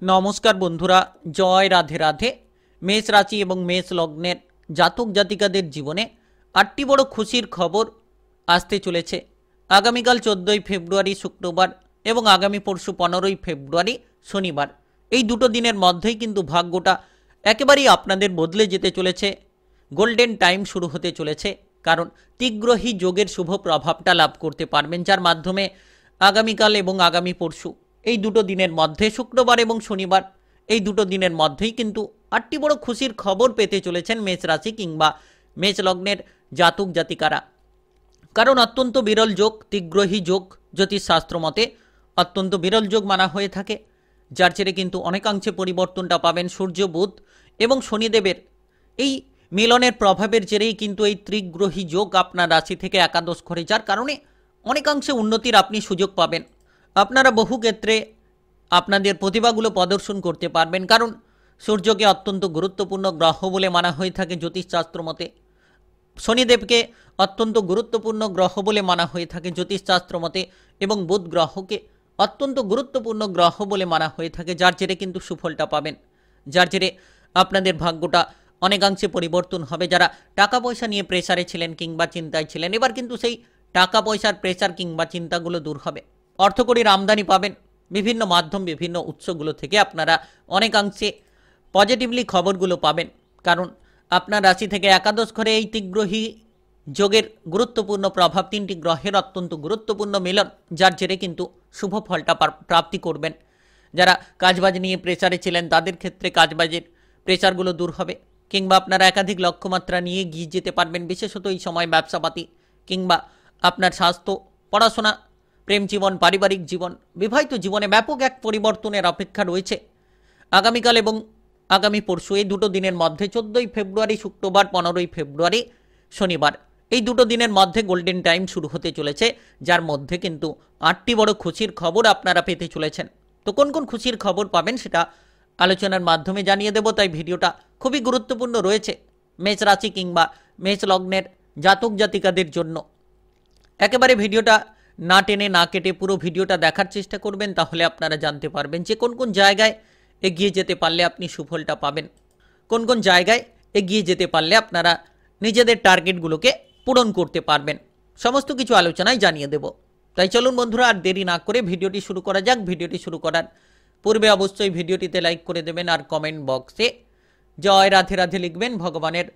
নমস্কার বন্ধুরা, জয় রাধে রাধে। মেষ রাশি এবং মেষ লগ্নের জাতক জাতিকাদের জীবনে ৮টি বড় খুশির খবর আসতে চলেছে। আগামীকাল ১৪ই ফেব্রুয়ারি শুক্রবার এবং আগামী পরশু ১৫ই ফেব্রুয়ারি শনিবার, এই দুটো দিনের মধ্যেই কিন্তু ভাগ্যটা একেবারেই আপনাদের বদলে যেতে চলেছে। গোল্ডেন টাইম শুরু হতে চলেছে, কারণ ত্রিগ্রহী যোগের শুভ প্রভাবটা লাভ করতে পারবেন, যার মাধ্যমে আগামীকাল এবং আগামী পরশু এই দুটো দিনের মধ্যে, শুক্রবার এবং শনিবার, এই দুটো দিনের মধ্যেই কিন্তু ৮টি বড় খুশির খবর পেতে চলেছেন মেষ রাশি কিংবা মেষ লগ্নের জাতক জাতিকারা। কারণ অত্যন্ত বিরল যোগ, ত্রিগ্রহী যোগ জ্যোতিষশাস্ত্র মতে অত্যন্ত বিরল যোগ মানা হয়ে থাকে, যার জেরে কিন্তু অনেকাংশে পরিবর্তনটা পাবেন সূর্য, বুধ এবং শনিদেবের এই মিলনের প্রভাবের জেরেই কিন্তু এই ত্রিগ্রহী যোগ আপনার রাশি থেকে একাদশ ঘরে, যার কারণে অনেকাংশে উন্নতির আপনি সুযোগ পাবেন। আপনারা বহু ক্ষেত্রে আপনাদের প্রতিভাগুলো প্রদর্শন করতে পারবেন, কারণ সূর্যকে অত্যন্ত গুরুত্বপূর্ণ গ্রহ বলে মানা হয়ে থাকে জ্যোতিষশাস্ত্র মতে, শনিদেবকে অত্যন্ত গুরুত্বপূর্ণ গ্রহ বলে মানা হয়ে থাকে জ্যোতিষশাস্ত্র মতে, এবং বুধ গ্রহকে অত্যন্ত গুরুত্বপূর্ণ গ্রহ বলে মানা হয়ে থাকে, যার জেরে কিন্তু সুফলটা পাবেন, যার জেরে আপনাদের ভাগ্যটা অনেকাংশে পরিবর্তন হবে। যারা টাকা পয়সা নিয়ে প্রেসারে ছিলেন কিংবা চিন্তায় ছিলেন, এবার কিন্তু সেই টাকা পয়সার প্রেসার কিংবা চিন্তাগুলো দূর হবে। অর্থকরীর আমদানি পাবেন বিভিন্ন মাধ্যম, বিভিন্ন উৎসগুলো থেকে আপনারা অনেকাংশে পজিটিভলি খবরগুলো পাবেন, কারণ আপনার রাশি থেকে একাদশ ঘরে এই ত্রিগ্রহী যোগের গুরুত্বপূর্ণ প্রভাব, তিনটি গ্রহের অত্যন্ত গুরুত্বপূর্ণ মিলন, যার জেরে কিন্তু শুভ ফলটা প্রাপ্তি করবেন। যারা কাজবাজ নিয়ে প্রেসারে ছিলেন তাদের ক্ষেত্রে কাজবাজের প্রেসারগুলো দূর হবে, কিংবা আপনারা একাধিক লক্ষ্যমাত্রা নিয়ে গিয়ে যেতে পারবেন, বিশেষত এই সময় ব্যবসাপাতি কিংবা আপনার স্বাস্থ্য, পড়াশোনা, প্রেম জীবন, পারিবারিক জীবন, বিবাহিত জীবনে ব্যাপক এক পরিবর্তনের অপেক্ষা রয়েছে। আগামীকাল এবং আগামী পরশু এই দুটো দিনের মধ্যে, ১৪ই ফেব্রুয়ারি শুক্রবার, ১৫ই ফেব্রুয়ারি শনিবার, এই দুটো দিনের মধ্যে গোল্ডেন টাইম শুরু হতে চলেছে, যার মধ্যে কিন্তু ৮টি বড় খুশির খবর আপনারা পেতে চলেছেন। তো কোন কোন খুশির খবর পাবেন সেটা আলোচনার মাধ্যমে জানিয়ে দেব, তাই ভিডিওটা খুবই গুরুত্বপূর্ণ রয়েছে মেষ রাশি কিংবা মেষ লগ্নের জাতক জাতিকাদের জন্য। একেবারে ভিডিওটা না টেনে না কেটে পুরো ভিডিওটা দেখার চেষ্টা করবেন, তাহলে আপনারা জানতে পারবেন যে কোন কোন জায়গায় এগিয়ে যেতে পারলে আপনি সুফলটা পাবেন, কোন কোন জায়গায় এগিয়ে যেতে পারলে আপনারা নিজেদের টার্গেটগুলোকে পূরণ করতে পারবেন। সমস্ত কিছু আলোচনায় জানিয়ে দেব। তাই চলুন বন্ধুরা, আর দেরি না করে ভিডিওটি শুরু করা যাক। ভিডিওটি শুরু করার পূর্বে অবশ্যই ভিডিওটিতে লাইক করে দেবেন, আর কমেন্ট বক্সে জয় রাধে রাধে লিখবেন। ভগবানের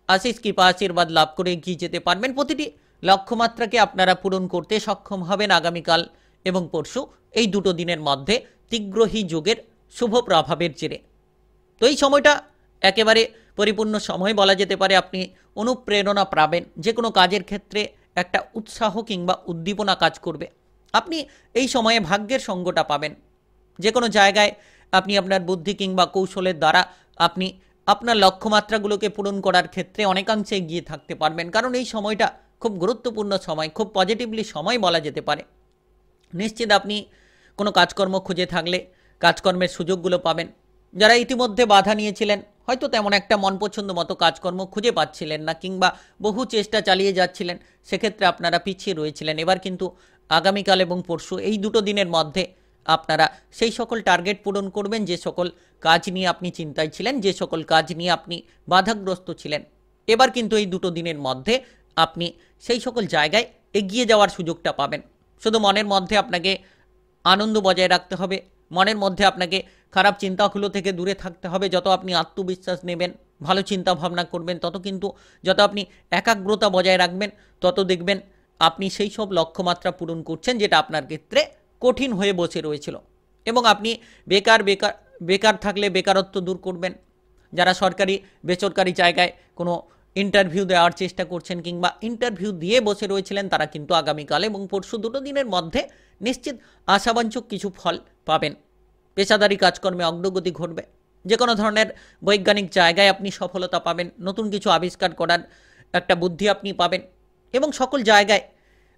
আশিস কৃপা আশীর্বাদ লাভ করে এগিয়ে যেতে পারবেন। প্রতিটি লক্ষ্যমাত্রাকে আপনারা পূরণ করতে সক্ষম হবেন আগামীকাল এবং পরশু এই দুটো দিনের মধ্যে ত্রিগ্রহী যোগের শুভ প্রভাবের জেরে। তো এই সময়টা একেবারে পরিপূর্ণ সময় বলা যেতে পারে। আপনি অনুপ্রেরণা পাবেন, যে কোনো কাজের ক্ষেত্রে একটা উৎসাহ কিংবা উদ্দীপনা কাজ করবে। আপনি এই সময়ে ভাগ্যের সঙ্গটা পাবেন, যে কোনো জায়গায় আপনি আপনার বুদ্ধি কিংবা কৌশলের দ্বারা আপনি আপনার লক্ষ্যমাত্রাগুলোকে পূরণ করার ক্ষেত্রে অনেকাংশে এগিয়ে থাকতে পারবেন, কারণ এই সময়টা খুব গুরুত্বপূর্ণ সময়, খুব পজিটিভলি সময় বলা যেতে পারে। নিশ্চিত আপনি কোনো কাজকর্ম খুঁজে থাকলে কাজকর্মের সুযোগগুলো পাবেন। যারা ইতিমধ্যে বাধা নিয়েছিলেন, হয়তো তেমন একটা মন পছন্দ মতো কাজকর্ম খুঁজে পাচ্ছিলেন না, কিংবা বহু চেষ্টা চালিয়ে যাচ্ছিলেন, সেক্ষেত্রে আপনারা পিছিয়ে রয়েছিলেন, এবার কিন্তু আগামীকাল এবং পরশু এই দুটো দিনের মধ্যে আপনারা সেই সকল টার্গেট পূরণ করবেন, যে সকল কাজ নিয়ে আপনি চিন্তায় ছিলেন, যে সকল কাজ নিয়ে আপনি বাধাগ্রস্ত ছিলেন। এবার কিন্তু এই দুটো দিনের মধ্যে আপনি সেই সকল জায়গায় এগিয়ে যাওয়ার সুযোগটা পাবেন। শুধু মনের মধ্যে আপনাকে আনন্দ বজায় রাখতে হবে, মনের মধ্যে আপনাকে খারাপ চিন্তাগুলো থেকে দূরে থাকতে হবে। যত আপনি আত্মবিশ্বাস নেবেন, ভালো চিন্তা ভাবনা করবেন, তত কিন্তু যত আপনি একাগ্রতা বজায় রাখবেন, তত দেখবেন আপনি সেই সব লক্ষ্যমাত্রা পূরণ করছেন যেটা আপনার ক্ষেত্রে কঠিন হয়ে বসে রয়েছিল। এবং আপনি বেকার থাকলে বেকারত্ব দূর করবেন। যারা সরকারি বেসরকারি জায়গায় কোনো ইন্টারভিউ দেওয়ার চেষ্টা করছেন কিংবা ইন্টারভিউ দিয়ে বসে রয়েছিলেন, তারা কিন্তু আগামীকাল এবং পরশু দুটো দিনের মধ্যে নিশ্চিত আশাবাঞ্ছক কিছু ফল পাবেন। পেশাদারি কাজকর্মে অগ্রগতি ঘটবে, যে কোনো ধরনের বৈজ্ঞানিক জায়গায় আপনি সফলতা পাবেন, নতুন কিছু আবিষ্কার করার একটা বুদ্ধি আপনি পাবেন, এবং সকল জায়গায়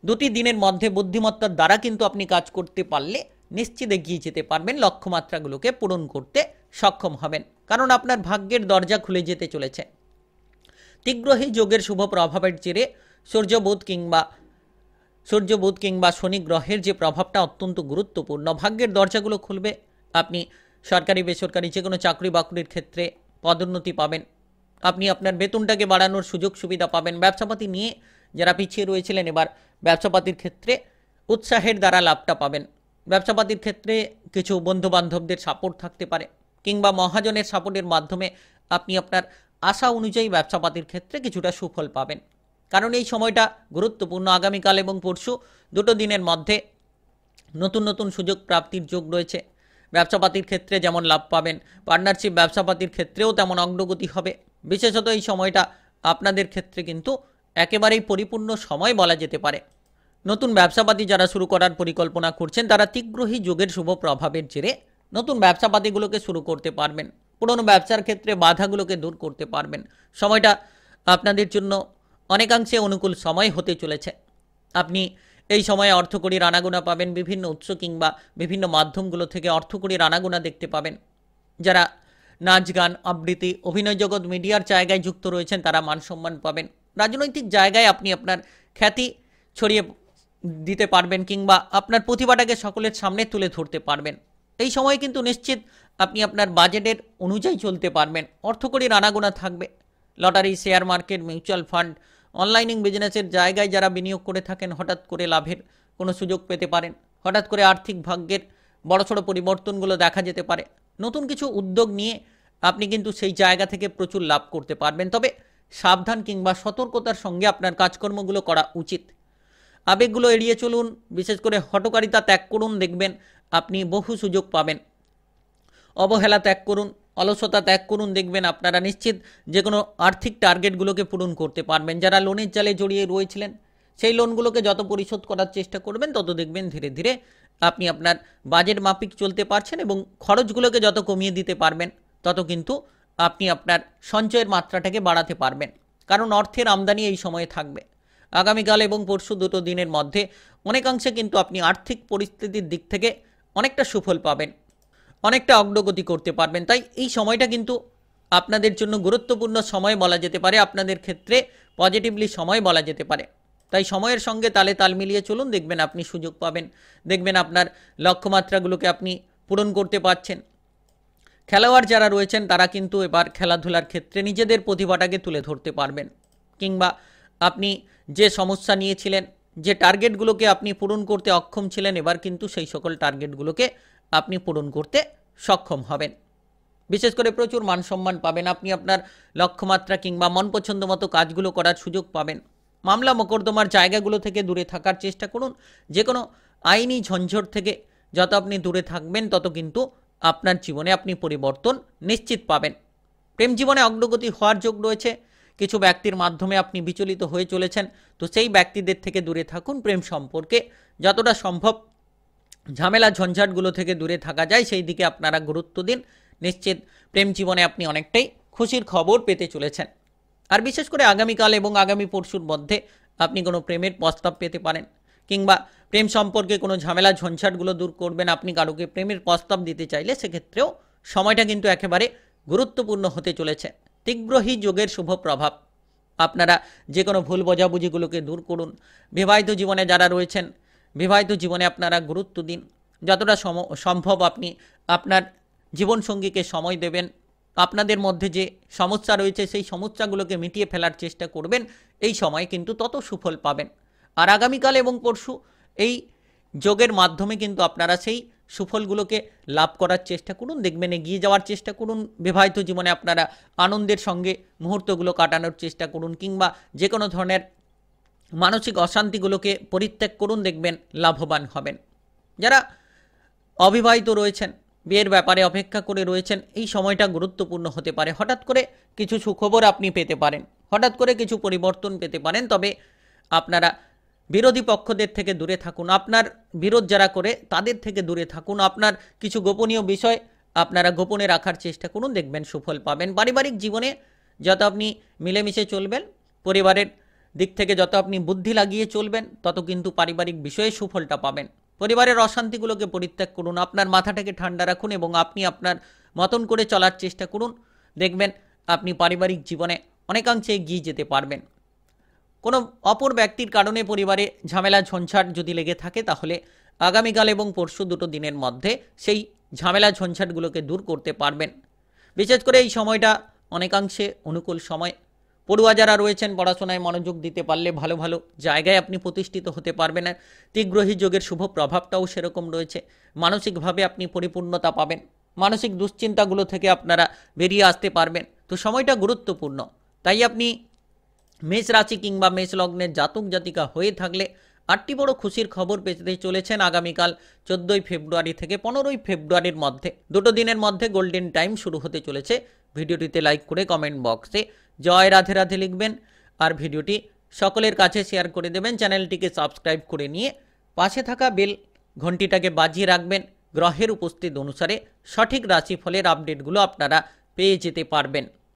দুটি দিনের মধ্যে বুদ্ধিমত্তার দ্বারা কিন্তু আপনি কাজ করতে পারলে নিশ্চিত এগিয়ে যেতে পারবেন, লক্ষ্যমাত্রাগুলোকে পূরণ করতে সক্ষম হবেন, কারণ আপনার ভাগ্যের দরজা খুলে যেতে চলেছে। ত্রিগ্রহী যোগের শুভ প্রভাবের জেরে সূর্য বুধ কিংবা শনি গ্রহের যে প্রভাবটা অত্যন্ত গুরুত্বপূর্ণ, ভাগ্যের দরজাগুলো খুলবে। আপনি সরকারি বেসরকারি যে কোনো চাকরি বাকরির ক্ষেত্রে পদোন্নতি পাবেন। আপনি আপনার বেতনটাকে বাড়ানোর সুযোগ সুবিধা পাবেন। ব্যবসাপাতি নিয়ে যারা পিছিয়ে রয়েছিলেন এবার ব্যবসাপাতির ক্ষেত্রে উৎসাহের দ্বারা লাভটা পাবেন। ব্যবসাপাতির ক্ষেত্রে কিছু বন্ধুবান্ধবদের সাপোর্ট থাকতে পারে, কিংবা মহাজনের সাপোর্টের মাধ্যমে আপনি আপনার আশা অনুযায়ী ব্যবসাপাতির ক্ষেত্রে কিছুটা সুফল পাবেন। কারণ এই সময়টা গুরুত্বপূর্ণ। আগামীকাল এবং পরশু দুটো দিনের মধ্যে নতুন নতুন সুযোগ প্রাপ্তির যোগ রয়েছে। ব্যবসাপাতির ক্ষেত্রে যেমন লাভ পাবেন, পার্টনারশিপ ব্যবসাপাতির ক্ষেত্রেও তেমন অগ্রগতি হবে। বিশেষত এই সময়টা আপনাদের ক্ষেত্রে কিন্তু একেবারেই পরিপূর্ণ সময় বলা যেতে পারে। নতুন ব্যবসাপাতি যারা শুরু করার পরিকল্পনা করছেন তারা তীব্রহী যোগের শুভ প্রভাবের জেরে নতুন ব্যবসাপাতিগুলোকে শুরু করতে পারবেন। পুরনো ব্যবসার ক্ষেত্রে বাধাগুলোকে দূর করতে পারবেন। সময়টা আপনাদের জন্য অনেকাংশে অনুকূল সময় হতে চলেছে। আপনি এই সময়ে অর্থকড়ির আনাগোনা পাবেন। বিভিন্ন উৎস কিংবা বিভিন্ন মাধ্যমগুলো থেকে অর্থকড়ির আনাগোনা দেখতে পাবেন। যারা নাচ গান আবৃত্তি অভিনয় জগৎ মিডিয়ার জায়গায় যুক্ত রয়েছেন তারা মান সম্মান পাবেন। রাজনৈতিক জায়গায় আপনি আপনার খ্যাতি ছড়িয়ে দিতে পারবেন, কিংবা আপনার প্রতিভাটাকে সকলের সামনে তুলে ধরতে পারবেন। এই সময় কিন্তু নিশ্চিত আপনি আপনার বাজেটের অনুযায়ী চলতে পারবেন। অর্থকড়ির আনাগোনা থাকবে। Lottery, share market, mutual fund, অনলাইনিং বিজনেসের জায়গায় যারা বিনিয়োগ করে থাকেন হঠাৎ করে লাভের কোনো সুযোগ পেতে পারেন। হঠাৎ করে আর্থিক ভাগ্যের বড়সড় পরিবর্তনগুলো দেখা যেতে পারে। নতুন কিছু উদ্যোগ নিয়ে আপনি কিন্তু সেই জায়গা থেকে প্রচুর লাভ করতে পারবেন। তবে সাবধান কিংবা সতর্কতার সঙ্গে আপনার কাজকর্মগুলো করা উচিত। আবেগগুলো এড়িয়ে চলুন, বিশেষ করে হঠকারিতা ত্যাগ করুন, দেখবেন আপনি বহু সুযোগ পাবেন। অবহেলা ত্যাগ করুন, অলসতা ত্যাগ করুন, দেখবেন আপনারা নিশ্চিত যে কোনো আর্থিক টার্গেটগুলোকে পূরণ করতে পারবেন। যারা লোনের জালে জড়িয়ে রয়েছিলেন সেই লোনগুলোকে যত পরিশোধ করার চেষ্টা করবেন তত দেখবেন ধীরে ধীরে আপনি আপনার বাজেট মাফিক চলতে পারছেন, এবং খরচগুলোকে যত কমিয়ে দিতে পারবেন তত কিন্তু আপনি আপনার সঞ্চয়ের মাত্রাটাকে বাড়াতে পারবেন। কারণ অর্থের আমদানি এই সময়ে থাকবে। আগামীকাল এবং পরশু দুটো দিনের মধ্যে অনেকাংশে কিন্তু আপনি আর্থিক পরিস্থিতির দিক থেকে অনেকটা সুফল পাবেন, অনেকটা অগ্রগতি করতে পারবেন। তাই এই সময়টা কিন্তু আপনাদের জন্য গুরুত্বপূর্ণ সময় বলা যেতে পারে। আপনাদের ক্ষেত্রে পজিটিভলি সময় বলা যেতে পারে। তাই সময়ের সঙ্গে তালে তাল মিলিয়ে চলুন, দেখবেন আপনি সুযোগ পাবেন। দেখবেন আপনার লক্ষ্যমাত্রাগুলোকে আপনি পূরণ করতে পারছেন। খেলোয়াড় যারা রয়েছেন তারা কিন্তু এবার খেলাধুলার ক্ষেত্রে নিজেদের প্রতিভাটাকে তুলে ধরতে পারবেন, কিংবা আপনি যে সমস্যা নিয়েছিলেন, যে টার্গেটগুলোকে আপনি পূরণ করতে অক্ষম ছিলেন, এবার কিন্তু সেই সকল টার্গেটগুলোকে আপনি পূরণ করতে সক্ষম হবেন। বিশেষ করে প্রচুর মান সম্মান পাবেন। আপনি আপনার লক্ষ্যমাত্রা কিংবা মন পছন্দ মতো কাজগুলো করার সুযোগ পাবেন। মামলা মোকদ্দমার জায়গাগুলো থেকে দূরে থাকার চেষ্টা করুন। যে কোনো আইনি ঝঞ্ঝট থেকে যত আপনি দূরে থাকবেন তত কিন্তু আপনার জীবনে আপনি পরিবর্তন নিশ্চিত পাবেন। প্রেম জীবনে অগ্রগতি হওয়ার যোগ রয়েছে। কিছু ব্যক্তির মাধ্যমে আপনি বিচলিত হয়ে চলেছেন, তো সেই ব্যক্তিদের থেকে দূরে থাকুন। প্রেম সম্পর্কে যতটা সম্ভব ঝামেলা ঝঞ্ঝাটগুলো থেকে দূরে থাকা যায় সেই দিকে আপনারা গুরুত্ব দিন। নিশ্চিত প্রেম জীবনে আপনি অনেকটাই খুশির খবর পেতে চলেছেন। আর বিশেষ করে আগামীকাল এবং আগামী পরশুর মধ্যে আপনি কোনো প্রেমের প্রস্তাব পেতে পারেন, কিংবা প্রেম সম্পর্কে কোনো ঝামেলা ঝঞ্ঝাটগুলো দূর করবেন। আপনি কারোকে প্রেমের প্রস্তাব দিতে চাইলে সেক্ষেত্রেও সময়টা কিন্তু একেবারে গুরুত্বপূর্ণ হতে চলেছে। তীব্রহী যোগের শুভ প্রভাব। আপনারা যে কোনো ভুল বোঝাবুঝিগুলোকে দূর করুন। বিবাহিত জীবনে যারা রয়েছেন বিবাহিত জীবনে আপনারা গুরুত্ব দিন। যতটা সম্ভব আপনি আপনার জীবনসঙ্গীকে সময় দেবেন। আপনাদের মধ্যে যে সমস্যা রয়েছে সেই সমস্যাগুলোকে মিটিয়ে ফেলার চেষ্টা করবেন। এই সময় কিন্তু তত সুফল পাবেন। আর আগামীকাল এবং পরশু এই যোগের মাধ্যমে কিন্তু আপনারা সেই সুফলগুলোকে লাভ করার চেষ্টা করুন। দেখবেন এগিয়ে যাওয়ার চেষ্টা করুন। বিবাহিত জীবনে আপনারা আনন্দের সঙ্গে মুহূর্তগুলো কাটানোর চেষ্টা করুন, কিংবা যে কোনো ধরনের মানসিক অশান্তিগুলোকে পরিত্যাগ করুন। দেখবেন লাভবান হবেন। যারা অবিবাহিত রয়েছেন, বিয়ের ব্যাপারে অপেক্ষা করে রয়েছেন, এই সময়টা গুরুত্বপূর্ণ হতে পারে। হঠাৎ করে কিছু সুখবর আপনি পেতে পারেন, হঠাৎ করে কিছু পরিবর্তন পেতে পারেন। তবে আপনারা বিরোধী পক্ষদের থেকে দূরে থাকুন। আপনার বিরোধ যারা করে তাদের থেকে দূরে থাকুন। আপনার কিছু গোপনীয় বিষয় আপনারা গোপনে রাখার চেষ্টা করুন। দেখবেন সুফল পাবেন। পারিবারিক জীবনে যত আপনি মিলেমিশে চলবেন, পরিবারের দিক থেকে যত আপনি বুদ্ধি লাগিয়ে চলবেন, তত কিন্তু পারিবারিক বিষয়ে সুফলটা পাবেন। পরিবারের অশান্তিগুলোকে পরিত্যাগ করুন। আপনার মাথাটাকে ঠান্ডা রাখুন এবং আপনি আপনার মতন করে চলার চেষ্টা করুন। দেখবেন আপনি পারিবারিক জীবনে অনেকাংশে এগিয়ে যেতে পারবেন। কোনো অপর ব্যক্তির কারণে পরিবারে ঝামেলা ঝঞ্ঝাট যদি লেগে থাকে তাহলে আগামীকাল এবং পরশু দুটো দিনের মধ্যে সেই ঝামেলা ঝঞ্ঝাটগুলোকে দূর করতে পারবেন। বিশেষ করে এই সময়টা অনেকাংশে অনুকূল সময়। পড়ুয়া যারা রয়েছেন পড়াশোনায় মনোযোগ দিতে পারলে ভালো ভালো জায়গায় আপনি প্রতিষ্ঠিত হতে পারবেন। আর তীগ্রহী যোগের শুভ প্রভাবটাও সেরকম রয়েছে। মানসিকভাবে আপনি পরিপূর্ণতা পাবেন, মানসিক দুশ্চিন্তাগুলো থেকে আপনারা বেরিয়ে আসতে পারবেন। তো সময়টা গুরুত্বপূর্ণ। তাই আপনি মেষ রাশি কিংবা মেষ লগ্নের জাতক জাতিকা হয়ে থাকলে 8টি বড় খুশির খবর পেতে চলেছেন আগামীকাল 14ই ফেব্রুয়ারি থেকে 15ই ফেব্রুয়ারির মধ্যে। দুটো দিনের মধ্যে গোল্ডেন টাইম শুরু হতে চলেছে। ভিডিওটিতে লাইক করে কমেন্ট বক্সে জয় রাধে রাধে লিখবেন আর ভিডিওটি সকলের কাছে শেয়ার করে দেবেন। চ্যানেলটিকে সাবস্ক্রাইব করে নিয়ে পাশে থাকা বেল ঘন্টিটাকে বাজিয়ে রাখবেন। গ্রহের উপস্থিতি অনুসারে সঠিক রাশিফলের আপডেটগুলো আপনারা পেয়ে যেতে পারবেন।